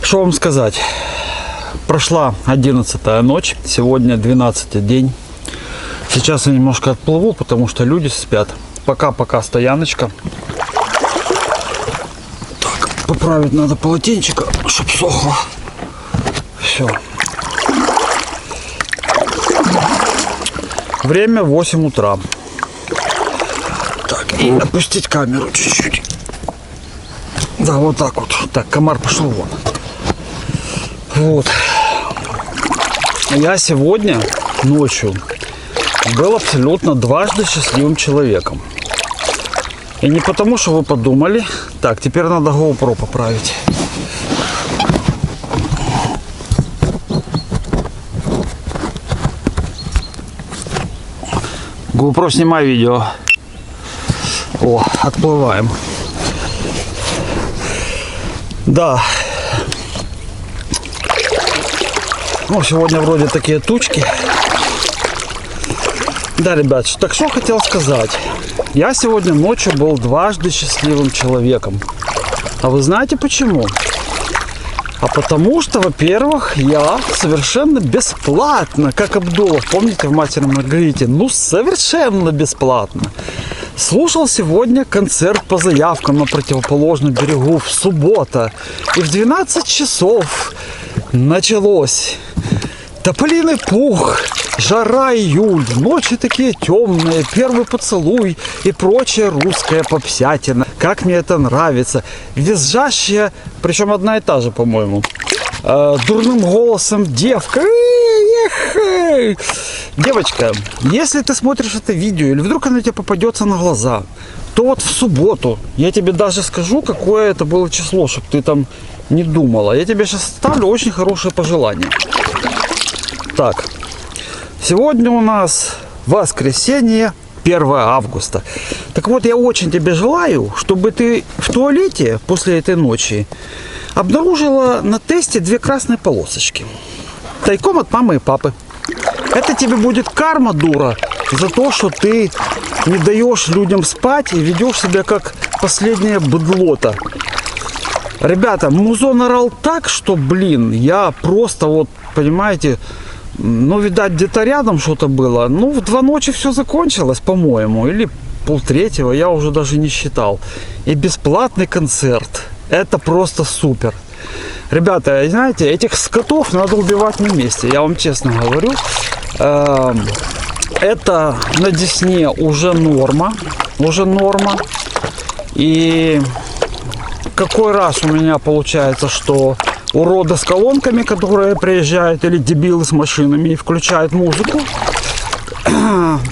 Что вам сказать? Прошла 11-я ночь, сегодня 12-й день. Сейчас я немножко отплыву, потому что люди спят. Пока-пока стояночка. Так, поправить надо полотенчика, чтобы сохло. Все. Время 8 утра. Так, и опустить камеру чуть-чуть. Да, вот так вот. Так, комар пошел вон. Вот. Я сегодня ночью был абсолютно дважды счастливым человеком. И не потому, что вы подумали. Так, теперь надо GoPro поправить. GoPro, снимай видео. О, отплываем. Да. Ну, сегодня вроде такие тучки. Да, ребят, так что хотел сказать. Я сегодня ночью был дважды счастливым человеком. А вы знаете почему? А потому что, во-первых, я совершенно бесплатно, как Абдулов, помните в «Матери Маргарите», ну совершенно бесплатно, слушал сегодня концерт по заявкам на противоположном берегу в субботу. И в 12 часов началось «Тополиный пух», «Жара июль», «Ночи такие темные», «Первый поцелуй» и прочая русская попсятина. Как мне это нравится. Визжащая, причем одна и та же, по-моему, дурным голосом девка. Девочка, если ты смотришь это видео, или вдруг оно тебе попадется на глаза, то вот в субботу, я тебе даже скажу, какое это было число, чтобы ты там не думала. Я тебе сейчас ставлю очень хорошее пожелание. Так, сегодня у нас воскресенье, 1 августа. Так вот, я очень тебе желаю, чтобы ты в туалете после этой ночи обнаружила на тесте 2 красные полосочки. Тайком от мамы и папы. Это тебе будет карма, дура, за то, что ты не даешь людям спать и ведешь себя как последнее быдлото. Ребята, музон орал так, что, блин, я просто вот, понимаете, ну, видать, где-то рядом что-то было. Ну, в 2 ночи все закончилось, по-моему. Или 2:30, я уже даже не считал. И бесплатный концерт. Это просто супер. Ребята, знаете, этих скотов надо убивать на месте. Я вам честно говорю. Это на Десне уже норма. Уже норма. И какой раз у меня получается, что уроды с колонками, которые приезжают, или дебилы с машинами и включают музыку.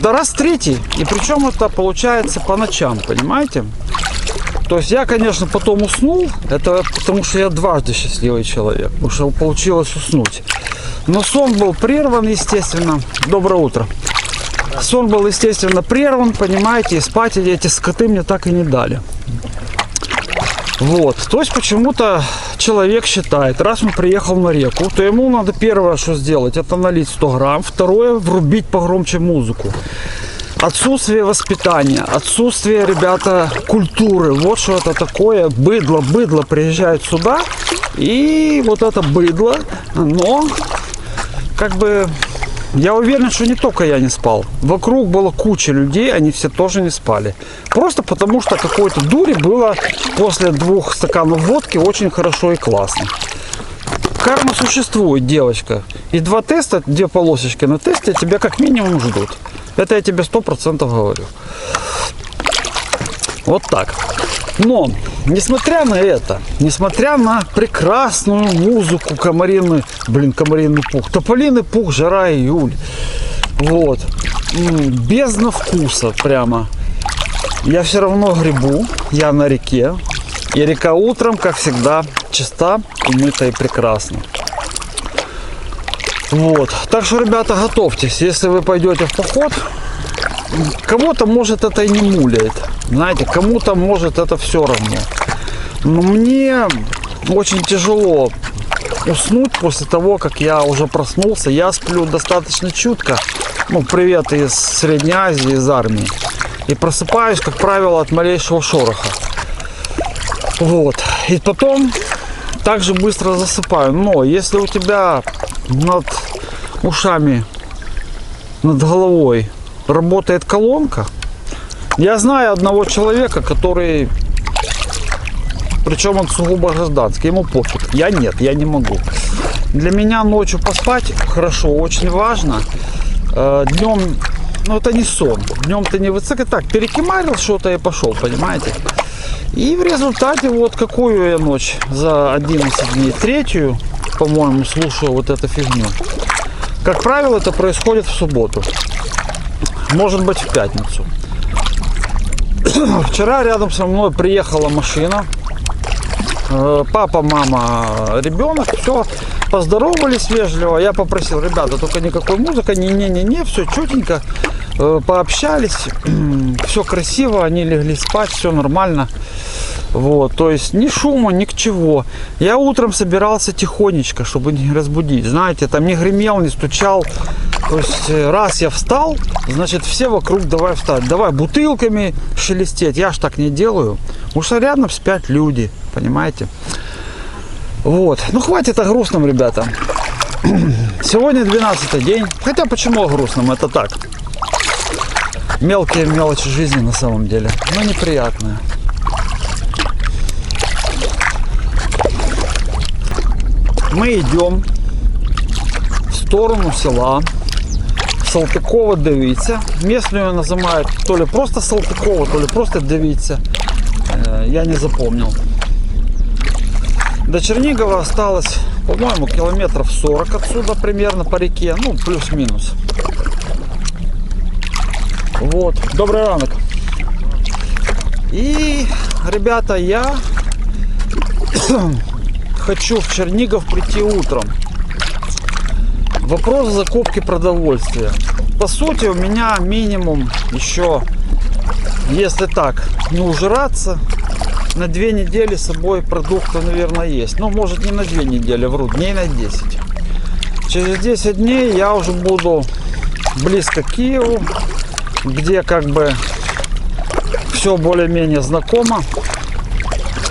Да раз третий. И причем это получается по ночам, понимаете? То есть я, конечно, потом уснул. Это потому что я дважды счастливый человек. Потому что получилось уснуть. Но сон был прерван, естественно. Доброе утро. Сон был, естественно, прерван, понимаете. И спать эти скоты мне так и не дали. Вот, то есть почему-то человек считает, раз он приехал на реку, то ему надо первое, что сделать, это налить 100 грамм, второе, врубить погромче музыку. Отсутствие воспитания, отсутствие, ребята, культуры, вот что это такое, быдло приезжает сюда, и вот это быдло, но, как бы, я уверен, что не только я не спал. Вокруг была куча людей, они все тоже не спали. Просто потому, что какой-то дури было после 2 стаканов водки очень хорошо и классно. Карма существует, девочка. И 2 теста, 2 полосочки на тесте тебя как минимум ждут. Это я тебе 100% говорю. Вот так. Но, несмотря на это, несмотря на прекрасную музыку, комариный пух, тополиный пух, жара июль, вот, бездна вкуса прямо, я все равно гребу, я на реке, и река утром, как всегда, чиста, умыта и прекрасна. Вот, так что, ребята, готовьтесь, если вы пойдете в поход. Кого-то, может, это и не муляет. Знаете, кому-то, может, это все равно. Но мне очень тяжело уснуть после того, как я уже проснулся. Я сплю достаточно чутко. Ну, привет из Средней Азии, из армии. И просыпаюсь, как правило, от малейшего шороха. Вот. И потом так же быстро засыпаю. Но если у тебя над ушами, над головой работает колонка, я знаю одного человека, который, причем он сугубо гражданский, ему пофиг. Я нет, я не могу. Для меня ночью поспать хорошо, очень важно. Днем, ну это не сон. Днем ты не высоко, так перекимарил что-то и пошел, понимаете? И в результате вот какую я ночь за 11 дней, третью, по-моему, слушаю вот эту фигню. Как правило, это происходит в субботу. Может быть, в пятницу. Вчера рядом со мной приехала машина. Папа, мама, ребенок, все, поздоровались вежливо. Я попросил, ребята, только никакой музыки, не, все чутенько, пообщались, все красиво, они легли спать, все нормально. Вот, то есть ни шума, ни к чего. Я утром собирался тихонечко, чтобы не разбудить, знаете, там не гремел, не стучал. То есть раз я встал, значит все вокруг давай встать, давай бутылками шелестеть. Я ж так не делаю, потому что рядом спят люди, понимаете. Вот, ну хватит о грустном, ребята. Сегодня 12-й день, хотя почему о грустном, это так. Мелкие мелочи жизни на самом деле, но неприятные. Мы идем в сторону села Салтыкова Дивіться. Местную называют то ли просто Салтыкова, то ли просто Дивіться. Я не запомнил. До Чернигова осталось, по-моему, километров 40 отсюда примерно по реке. Ну, плюс-минус. Вот. Добрый ранок. И, ребята, я хочу в Чернигов прийти утром. Вопрос закупки продовольствия. По сути, у меня минимум еще, если так, не ужираться, на 2 недели с собой продуктов, наверное, есть. Ну, может, не на 2 недели, вру, дней на 10. Через 10 дней я уже буду близко к Киеву, где как бы все более-менее знакомо.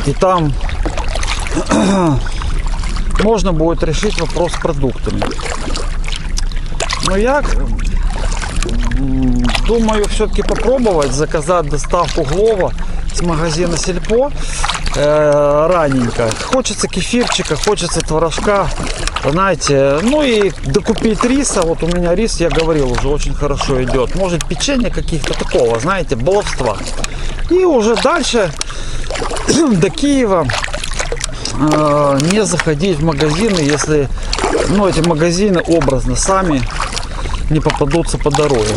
И там можно будет решить вопрос с продуктами. Но я думаю все-таки попробовать заказать доставку Глова с магазина Сельпо раненько. Хочется кефирчика, хочется творожка, знаете. Ну и докупить риса. Вот у меня рис, я говорил, уже очень хорошо идет. Может, печенье каких-то такого, знаете, баловства. И уже дальше до Киева не заходить в магазины, если, ну, эти магазины образно сами не попадутся по дороге.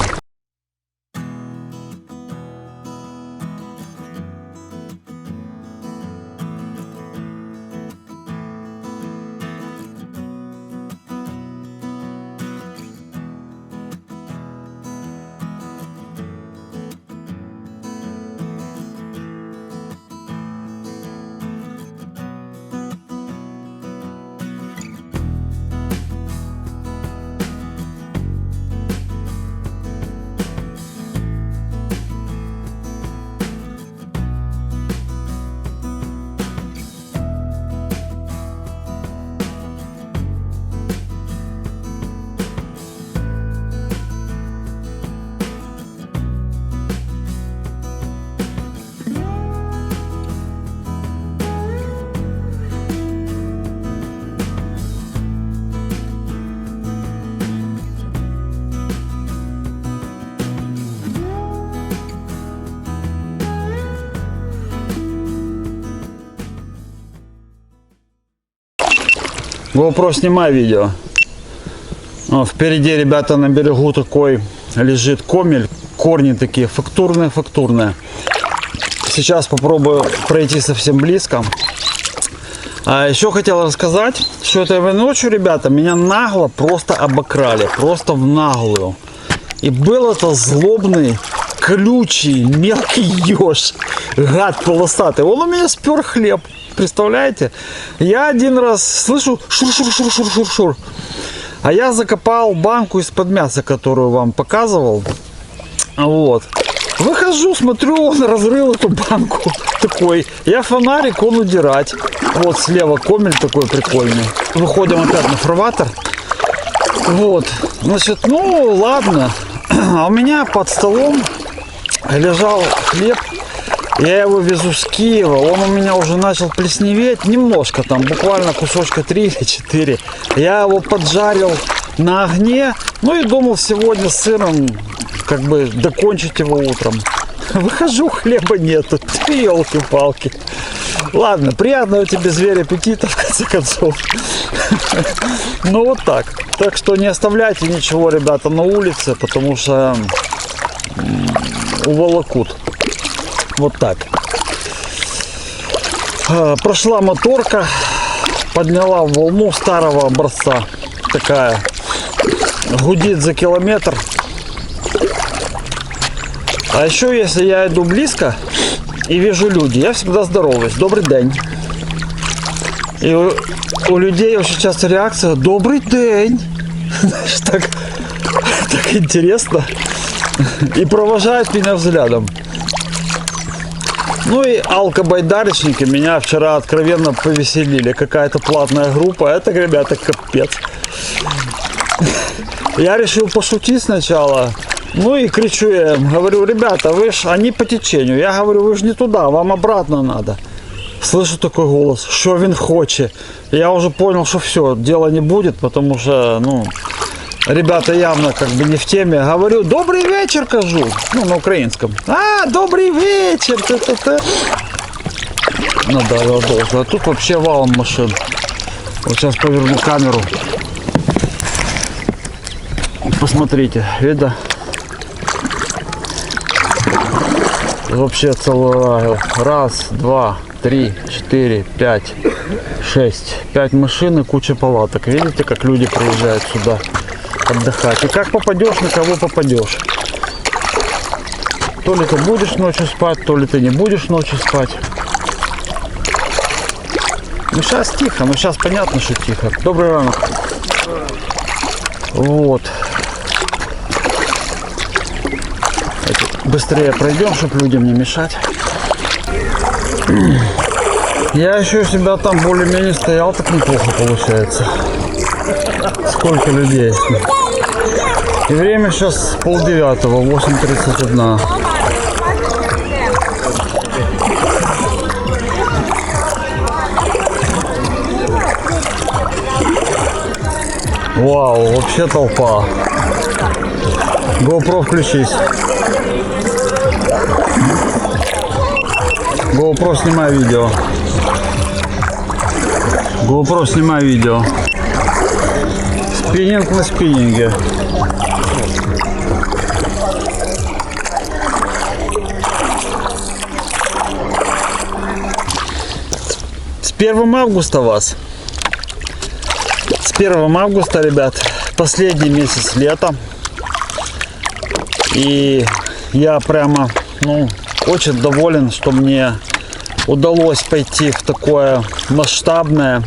GoPro, снимай видео. О, впереди, ребята, на берегу такой лежит комель. Корни такие фактурные. Сейчас попробую пройти совсем близко. А еще хотел рассказать, что этой ночью, ребята, меня нагло просто обокрали. Просто в наглую. И был это злобный, колючий, мелкий еж. Гад полосатый. Он у меня спер хлеб. Представляете? Я один раз слышу шур-шур-шур-шур-шур-шур. А я закопал банку из-под мяса, которую вам показывал. Вот. Выхожу, смотрю, он разрыл эту банку. Такой, я фонарик, он удирать. Вот слева комель такой прикольный. Выходим опять на фарватер. Вот, значит, ну ладно. А у меня под столом лежал хлеб. Я его везу с Киева. Он у меня уже начал плесневеть. Немножко там, буквально кусочка 3 или 4. Я его поджарил на огне. Ну и думал сегодня с сыром как бы докончить его утром. Выхожу, хлеба нету. Ёлки-палки. Ладно, приятного тебе, зверь, аппетита, в конце концов. Ну вот так. Так что не оставляйте ничего, ребята, на улице, потому что уволокут. Вот так. Прошла моторка, подняла волну старого образца. Такая. Гудит за километр. А еще, если я иду близко и вижу люди, я всегда здороваюсь. Добрый день. И у людей очень часто реакция «Добрый день». Знаешь, так интересно. И провожают меня взглядом. Ну и алкобайдарочники меня вчера откровенно повеселили. Какая-то платная группа. Это, ребята, капец. Я решил пошутить сначала. Ну и кричу я им, говорю, ребята, вы ж, они по течению. Я говорю, вы же не туда, вам обратно надо. Слышу такой голос, что він хоче. Я уже понял, что все, дела не будет, потому что, ну, ребята явно как бы не в теме. Говорю, добрый вечер, кажу. Ну, на украинском. Добрый вечер. Ну да, я должен. А тут вообще валом машин. Вот сейчас поверну камеру. Посмотрите, видно? Вообще целый раз, два, 3, 4, 5, 6. 5 машин и куча палаток. Видите, как люди приезжают сюда отдыхать. И как попадешь, на кого попадешь. То ли ты будешь ночью спать, то ли ты не будешь ночью спать. Ну сейчас тихо, ну сейчас понятно, что тихо. Добрый ранок. Вот. Быстрее пройдем, чтобы людям не мешать. Я еще себя там более-менее стоял, так неплохо получается. Сколько людей. И время сейчас 8:30, 8:31. Вау, вообще толпа. GoPro включись. GoPro, снимай видео. GoPro, снимай видео. Спиннинг на спиннинге. С 1 августа вас. С 1 августа, ребят, последний месяц лета. И я прямо, ну, очень доволен, что мне удалось пойти в такое масштабное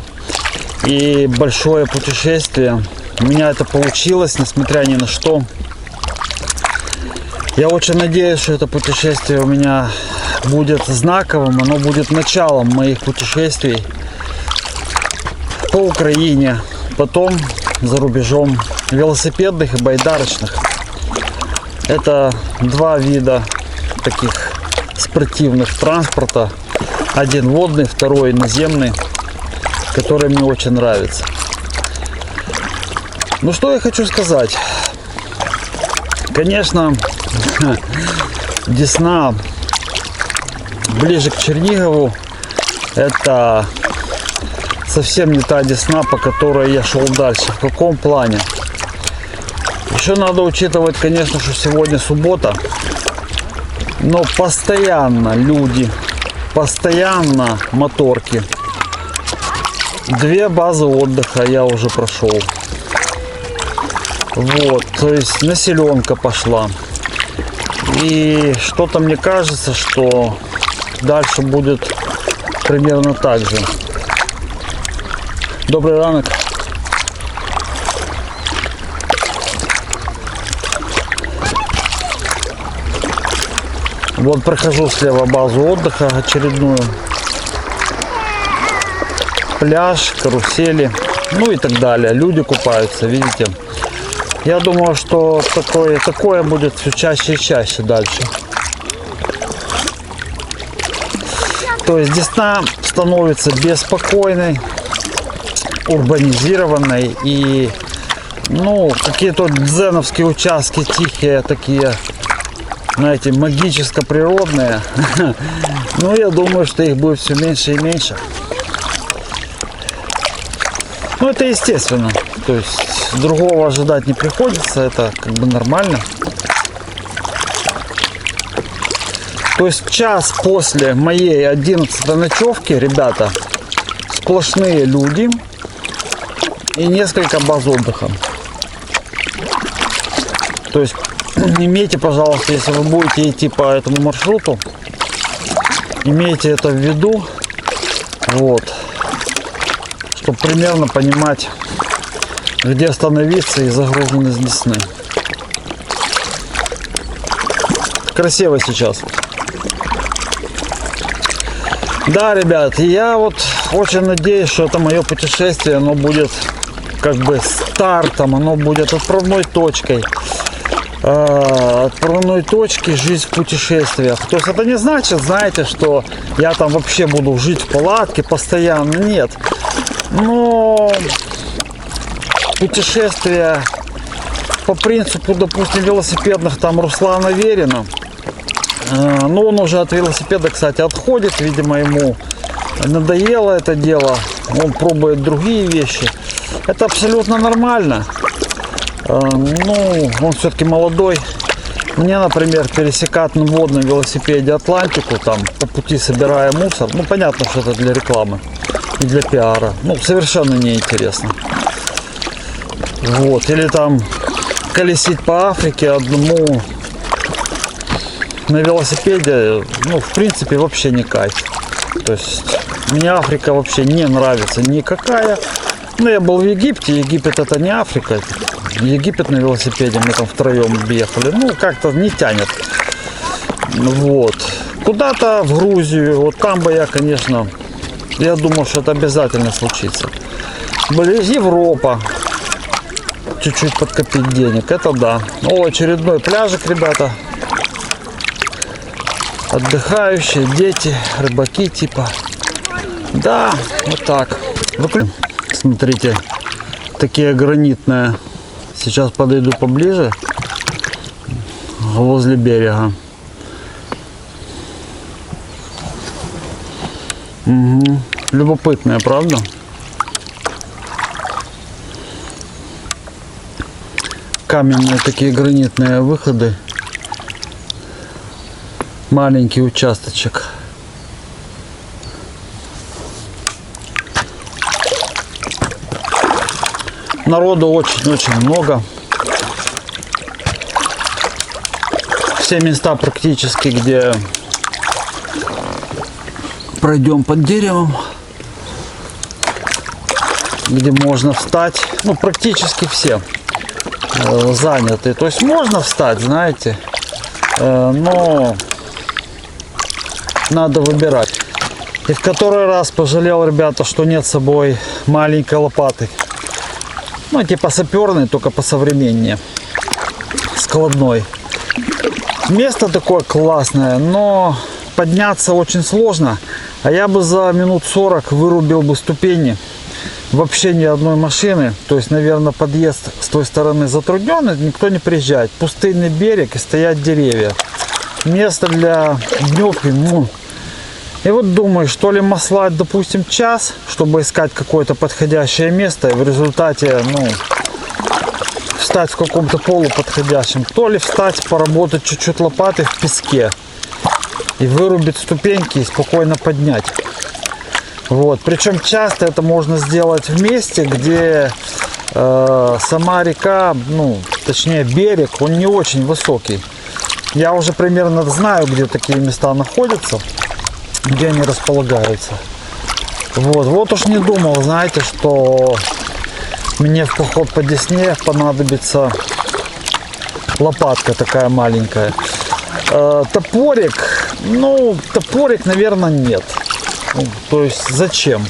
и большое путешествие. У меня это получилось, несмотря ни на что. Я очень надеюсь, что это путешествие у меня будет знаковым. Оно будет началом моих путешествий по Украине, потом за рубежом, велосипедных и байдарочных. Это два вида таких спортивных транспорта. Один водный, второй наземный, который мне очень нравится. Ну что я хочу сказать. Конечно, Десна ближе к Чернигову — это совсем не та Десна, по которой я шел дальше. В каком плане? Еще надо учитывать, конечно, что сегодня суббота, но постоянно люди, постоянно моторки. 2 базы отдыха я уже прошел. Вот, то есть населенка пошла. И что-то мне кажется, что дальше будет примерно так же. Добрый ранок. Вот прохожу слева базу отдыха очередную. Пляж, карусели, ну и так далее. Люди купаются, видите. Я думаю, что такое будет все чаще и чаще дальше. То есть Десна становится беспокойной, урбанизированной, и ну какие-то дзеновские участки тихие такие, знаете, магическо-природные. Но я думаю, что их будет все меньше и меньше. Ну это естественно. То есть другого ожидать не приходится. Это как бы нормально. То есть в час после моей 11-й ночевки, ребята, сплошные люди и несколько баз отдыха. То есть имейте, пожалуйста, если вы будете идти по этому маршруту, имейте это в виду, вот, чтобы примерно понимать, где остановиться и загруженность Десны. Красиво сейчас. Да, ребят, я вот очень надеюсь, что это мое путешествие, оно будет как бы стартом, оно будет отправной точкой. Отправной точки жизнь в путешествиях. То есть это не значит, знаете, что я там вообще буду жить в палатке постоянно. Нет. Но путешествия по принципу, допустим, велосипедных там Руслана Верина. Но он уже от велосипеда, кстати, отходит. Видимо, ему надоело это дело. Он пробует другие вещи. Это абсолютно нормально. Ну, он все-таки молодой. Мне, например, пересекать на водном велосипеде Атлантику, там, по пути собирая мусор, ну, понятно, что это для рекламы и для пиара. Ну, совершенно неинтересно. Вот. Или там колесить по Африке одному на велосипеде, ну, в принципе, вообще не кайф. То есть, мне Африка вообще не нравится никакая. Ну, я был в Египте. Египет это не Африка. Египет на велосипеде, мы там втроем ехали. Ну, как-то не тянет. Вот. Куда-то в Грузию. Вот там бы я, конечно, я думаю, что это обязательно случится. Европа. Чуть-чуть подкопить денег. Это да. О, очередной пляжик, ребята. Отдыхающие, дети, рыбаки типа. Да, вот так. Смотрите, такие гранитные. Сейчас подойду поближе, возле берега. Угу. Любопытные, правда? Каменные такие гранитные выходы. Маленький участочек. Народу очень-очень много. Все места практически, где пройдем под деревом, где можно встать, ну практически все заняты. То есть можно встать, знаете, но надо выбирать. И в который раз пожалел, ребята, что нет с собой маленькой лопаты. Ну, типа саперный, только посовременнее. Складной. Место такое классное, но подняться очень сложно. А я бы за минут 40 вырубил бы ступени. Вообще ни одной машины. То есть, наверное, подъезд с той стороны затрудненный. Никто не приезжает. Пустынный берег и стоят деревья. Место для дневки. Ну. И вот думаю, что ли маслать, допустим, час, чтобы искать какое-то подходящее место. И в результате, ну, встать в каком-то полуподходящем. То ли встать, поработать чуть-чуть лопатой в песке. И вырубить ступеньки и спокойно поднять. Вот. Причем часто это можно сделать в месте, где сама река, ну, точнее берег, он не очень высокий. Я уже примерно знаю, где такие места находятся, где они располагаются. Вот уж не думал, знаете, что мне в поход по Десне понадобится лопатка такая маленькая. Топорик, ну, топорик, наверное, нет. Ну, то есть, зачем?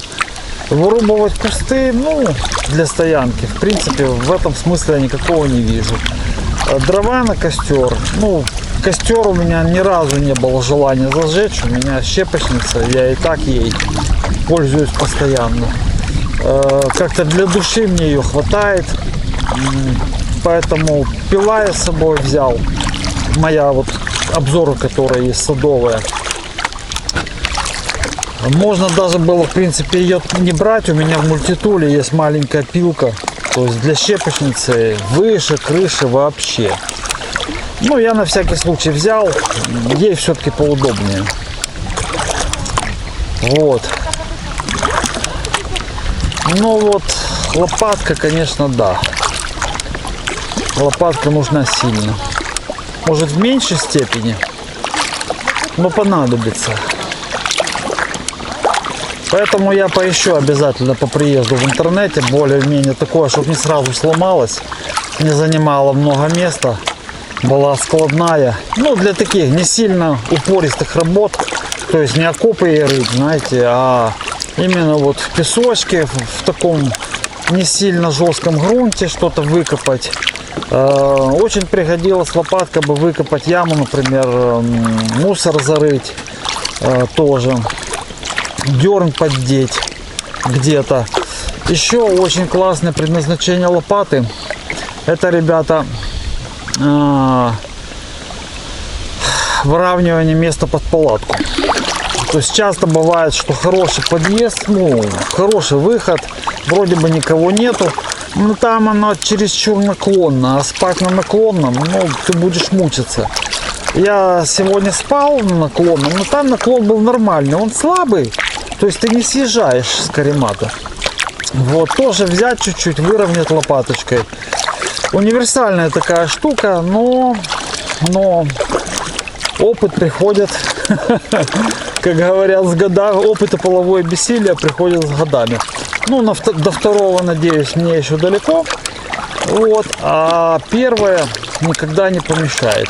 Вырубывать кусты, ну, для стоянки, в принципе, в этом смысла я никакого не вижу. Дрова на костер, ну, костер у меня ни разу не было желания зажечь, у меня щепочница, я и так ей пользуюсь постоянно. Как-то для души мне ее хватает, поэтому пила я с собой взял, моя вот обзоры, которая есть садовая. Можно даже было, в принципе, ее не брать, у меня в мультитуле есть маленькая пилка, то есть для щепочницы выше крыши вообще. Ну, я на всякий случай взял, ей все-таки поудобнее. Вот. Ну вот, лопатка, конечно, да. Лопатка нужна сильно. Может, в меньшей степени, но понадобится. Поэтому я поищу обязательно по приезду в интернете более-менее такое, чтобы не сразу сломалось, не занимало много места, была складная. Ну, для таких не сильно упористых работ, то есть не окопы рыть, знаете, а именно вот в песочке, в таком не сильно жестком грунте что-то выкопать. Очень пригодилась лопатка бы выкопать яму, например, мусор зарыть тоже. Дерн поддеть где-то. Еще очень классное предназначение лопаты. Это, ребята, выравнивание места под палатку. То есть часто бывает, что хороший подъезд, ну, хороший выход, вроде бы никого нету, но там оно чересчур наклонно, а спать на наклонном, ну, ты будешь мучиться. Я сегодня спал на наклонном, но там наклон был нормальный, он слабый, то есть ты не съезжаешь с каремата. Вот, тоже взять чуть-чуть, выровнять лопаточкой. Универсальная такая штука, но опыт приходит, как говорят, с годами. Опыт и половое бессилие приходят с годами. Ну, до второго, надеюсь, мне еще далеко. Вот, а первое никогда не помешает.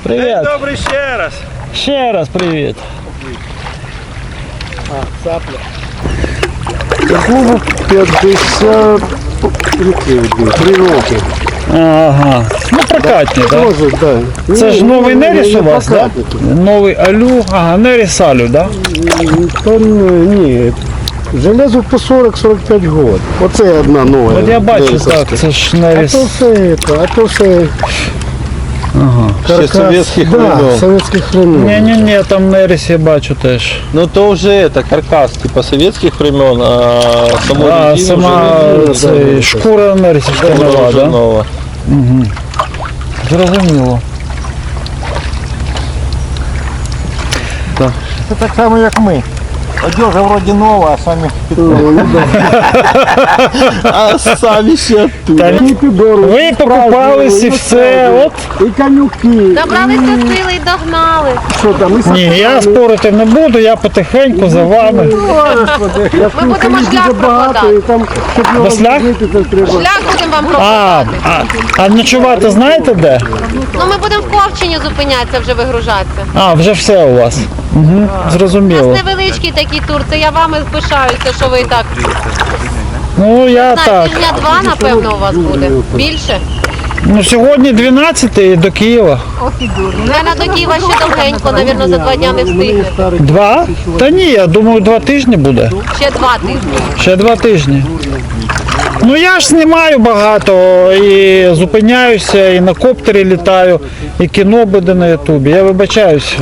Привет. Добрий ще раз. Ще раз привіт. Цапля. Такому 50 років, 3 роки. Ага. Ну прокатні, так? Може, так. Це ж новий Неріс у вас, так? Новий Алю, ага, Неріс Алю, так? Там, ні, железо по 40-45 год. Оце одна нова. От я бачу, Нерісовська. так, це ж А Неріс. то все, а то все Ще совєтських да, времен. совєтських времен. Ні-ні-ні, там Неріс я бачу теж. Ну то вже это каркас типа советских времен, а саму А, резину сама вже це, шкура Нерісівська нова, вже так? нова. Зрозуміло. Це так само, як ми. Одежа вроді нова, а самі А самі ще оттуда. Ви покупались і все, от. І конюки. Добрались до сили і догнали. Що там, і Ні, я спорити не буду, я потихеньку за вами. Ми будемо шлях багато, прокладати. і там, щоб його Шлях? розбити, то треба. Шлях будемо вам А, прокладати. а ночувати знаєте де? Ну ми будемо в Ковчині зупинятися, вже вигружатися. А, вже все у вас. Угу, У нас зрозуміло. невеличкий такий тур, це я вами пишаюся, що ви так. Ну я На так. тижня 2, напевно, у вас буде. Більше? Ну сьогодні 12 і до Києва. Наверно, до Києва ще довгенько, напевно, за 2 дня не встигне. 2? Та ні, я думаю, 2 тижні буде. Ще 2 тижні. Ще 2 тижні. Ну я ж знімаю багато і зупиняюся, і на коптері літаю, і кіно буде на Ютубі. Я вибачаюсь,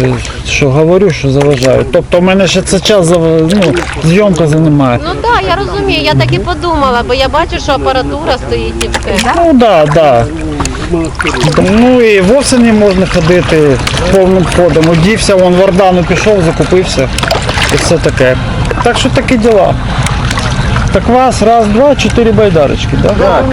що говорю, що заважаю. Тобто в мене ще це час зйомка займає. Ну так, я розумію, я так і подумала, бо я бачу, що апаратура стоїть і все. Ну да. Ну і в осені можна ходити повним ходом. Одівся, вон в Ордану пішов, закупився і все таке. Так що такі діла. Так вас, раз, два, 4 байдарочки, да?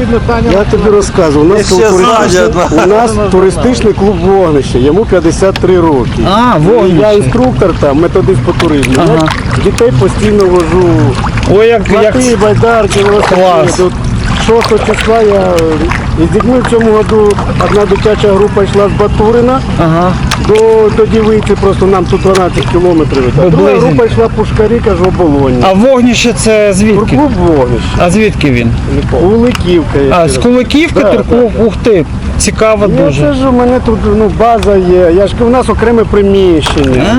Я тобі розказую, у нас туристичний клуб «Вогнище», йому 53 роки. А, Я вогнище. інструктор там, методист по туризму. Ага. Я дітей постійно вожу. Ой, як Плати, байдарки, велосипеди. Клас. От 6 числа я із дітьми в цьому году одна дитяча група йшла з Батурина Ага. до Дівиці, просто нам тут 12 кілометрів. Друга Близенько. група йшла Пушкарі, кажу, Оболоні. А вогнище це звідки? Клуб «Вогнище». А звідки він? Куликівка. я А, ще з раз. Куликівки? Да, Турку? Ух ти, цікаво Ну, дуже. це ж у мене тут база є. Я ж у нас окреме приміщення.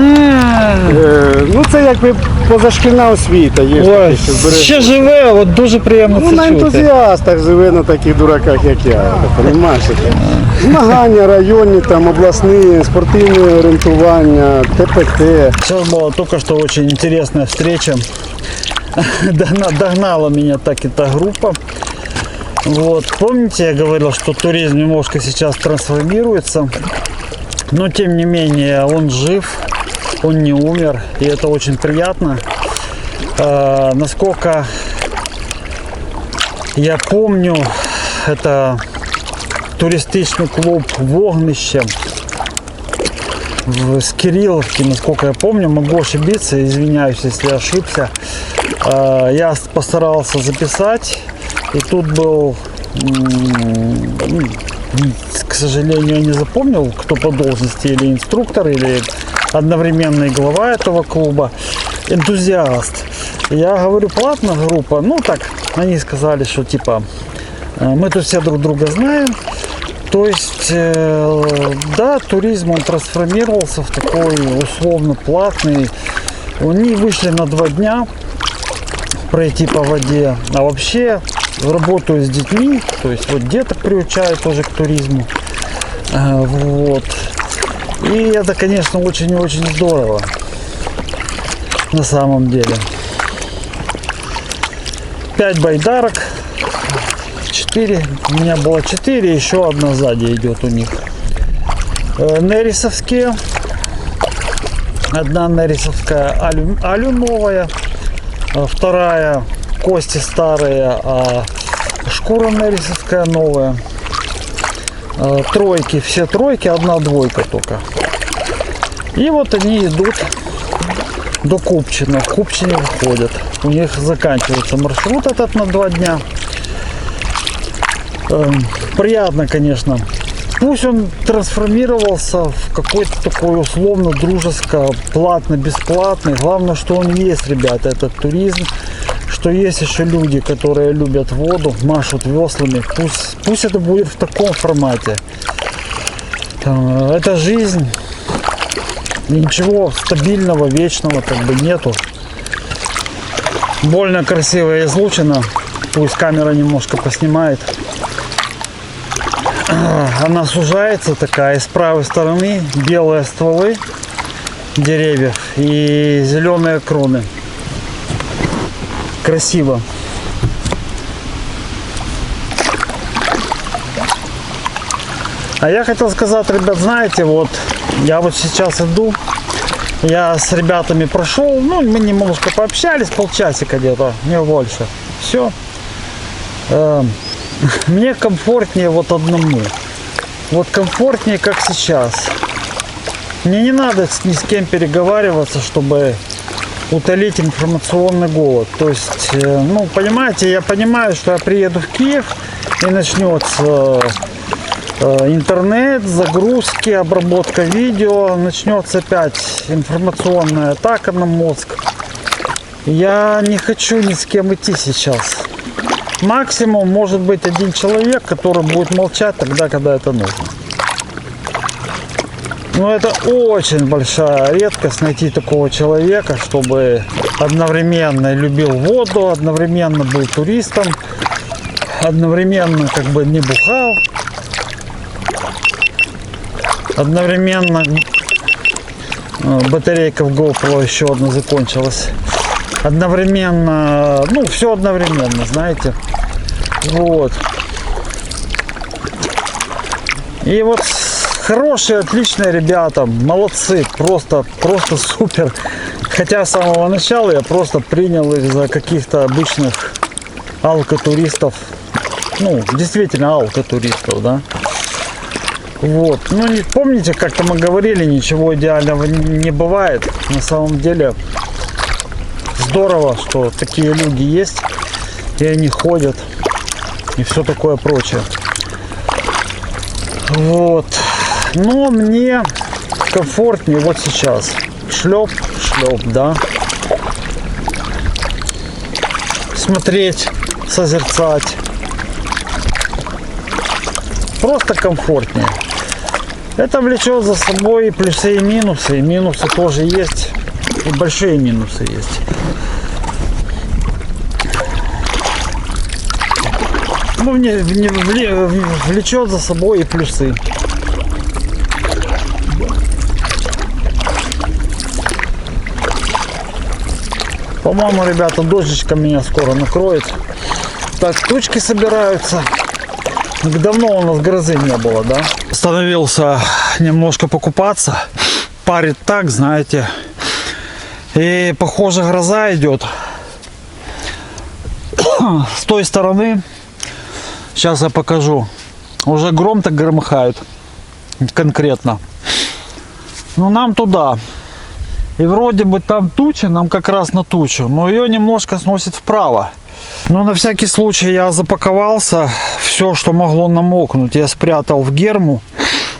Ну це якби позашкільна освіта є. ж Ой, таке, що збереж- ще живе, от дуже приємно Ну, на це чути. ентузіастах живе на таких дураках, як я. Понимаєш? Змагання районні, там, обласні, спортивне орієнтування, ТПТ. Сейчас была только что очень интересная встреча. Догнала меня так и та группа. Вот. Помните, я говорил, что туризм немножко сейчас трансформируется. Но тем не менее он жив, он не умер. И это очень приятно. Насколько я помню, это туристичный клуб «Вогнище» с Кирилловки, насколько я помню, могу ошибиться, извиняюсь, если ошибся. Я постарался записать, и тут был, к сожалению, я не запомнил, кто по должности, или инструктор, или одновременно и глава этого клуба, энтузиаст. Я говорю, платная группа, ну так, они сказали, что типа, мы тут все друг друга знаем. То есть, да, туризм он трансформировался в такой условно платный. Они вышли на 2 дня пройти по воде. А вообще работаю с детьми, то есть вот деток приучаю тоже к туризму. Вот. И это, конечно, очень и очень здорово. На самом деле. 5 байдарок. 4, у меня было 4, еще одна сзади идет у них. Нерисовские. Одна нерисовская алю новая, вторая кости старые, а шкура нерисовская новая. Тройки, все тройки, одна двойка только. И вот они идут до Купчино. В Купчине выходят. У них заканчивается маршрут этот на 2 дня. Приятно, конечно. Пусть он трансформировался в какой-то такой условно дружеско, платно-бесплатный. Главное, что он есть, ребята, этот туризм. Что есть еще люди, которые любят воду, машут веслами. Пусть это будет в таком формате. Это жизнь. И ничего стабильного, вечного как бы нету. Больно красиво излучено. Пусть камера немножко поснимает. Она сужается такая, и с правой стороны белые стволы деревьев и зеленые кроны. Красиво. А я хотел сказать, ребят, знаете, вот я вот сейчас иду, я с ребятами прошел, ну мы немножко пообщались, полчасика где-то, не больше. Все. Мне комфортнее вот одному. Вот комфортнее, как сейчас. Мне не надо ни с кем переговариваться, чтобы утолить информационный голод. То есть, ну, понимаете, я понимаю, что я приеду в Киев и начнется интернет, загрузки, обработка видео, начнется опять информационная атака на мозг. Я не хочу ни с кем идти сейчас. Максимум может быть один человек, который будет молчать тогда, когда это нужно. Но это очень большая редкость найти такого человека, чтобы одновременно любил воду, одновременно был туристом, одновременно как бы не бухал, одновременно батарейка в GoPro еще одна закончилась. Одновременно, ну все одновременно, знаете. Вот. И вот хорошие, отличные ребята, молодцы, просто супер. Хотя с самого начала я просто принял их за каких-то обычных алкотуристов. Ну, действительно алкотуристов, да. Вот. Ну, не помните, как-то мы говорили, ничего идеального не бывает. На самом деле здорово, что такие люди есть, и они ходят, и все такое прочее. Вот. Но мне комфортнее вот сейчас. Шлеп, да. Смотреть, созерцать. Просто комфортнее. Это влечет за собой и плюсы, и минусы. И минусы тоже есть. И большие минусы есть. Ну, влечет за собой и плюсы. По-моему, ребята, дождичка меня скоро накроет. Так, тучки собираются. Давно у нас грозы не было, да? Остановился немножко покупаться. Парит так, знаете. И, похоже, гроза идет. С той стороны. Сейчас я покажу. Уже гром так громыхает. Конкретно. Но нам туда. И вроде бы там туча, нам как раз на тучу. Но ее немножко сносит вправо. Но на всякий случай я запаковался. Все, что могло намокнуть, я спрятал в герму.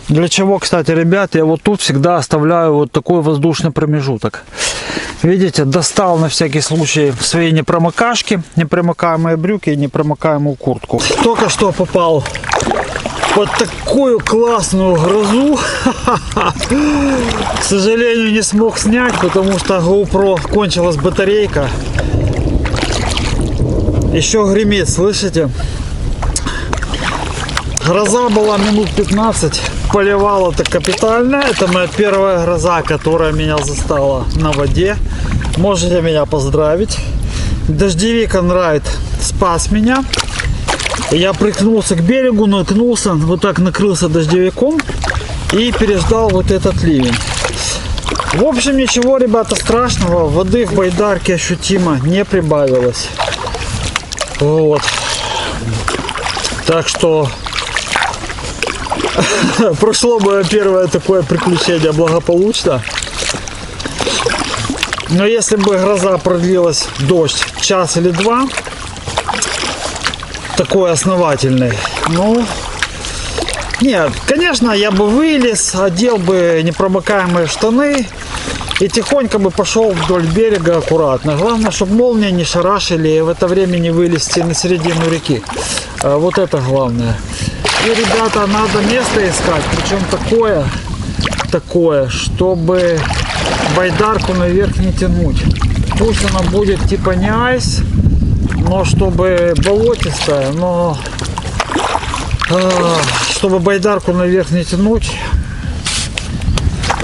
Для чего, кстати, ребят, я вот тут всегда оставляю вот такой воздушный промежуток. Видите, достал на всякий случай свои непромокашки, непромокаемые брюки и непромокаемую куртку. Только что попал под такую классную грозу. К сожалению, не смог снять, потому что GoPro кончилась батарейка. Еще гремит, слышите? Гроза была минут 15. Поливала-то капитально. Это моя первая гроза, которая меня застала на воде. Можете меня поздравить. Дождевик Unride спас меня. Я прикнулся к берегу, наткнулся, вот так накрылся дождевиком и переждал вот этот ливень. В общем, ничего, ребята, страшного. Воды в байдарке ощутимо не прибавилось. Вот. Так что прошло мое первое такое приключение благополучно. Но если бы гроза продлилась, дождь, час или два, такой основательный, ну, нет, конечно, я бы вылез, одел бы непромокаемые штаны и тихонько бы пошел вдоль берега аккуратно. Главное, чтобы молнии не шарашили и в это время не вылезти на середину реки. Вот это главное. И, ребята, надо место искать, причем такое, чтобы байдарку наверх не тянуть. Пусть она будет типа не айс, но чтобы болотистая, но чтобы байдарку наверх не тянуть.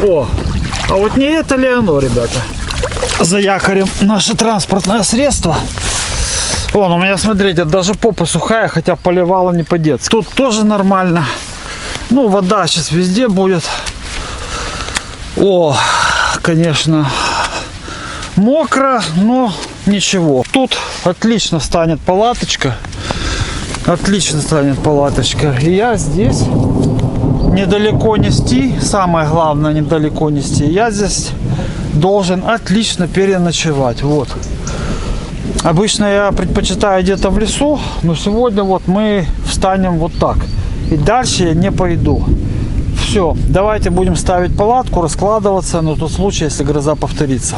О, а вот не это ли оно, ребята? Заякорим наше транспортное средство. Вон, у меня, смотрите, даже попа сухая, хотя поливала не по-детски. Тут тоже нормально. Ну, вода сейчас везде будет. О, конечно, мокро, но ничего. Тут отлично станет палаточка. Отлично станет палаточка. И я здесь недалеко нести. Самое главное, недалеко нести. Я здесь должен отлично переночевать. Вот. Обычно я предпочитаю где-то в лесу, но сегодня вот мы встанем вот так. И дальше я не пойду. Все, давайте будем ставить палатку, раскладываться на тот случай, если гроза повторится.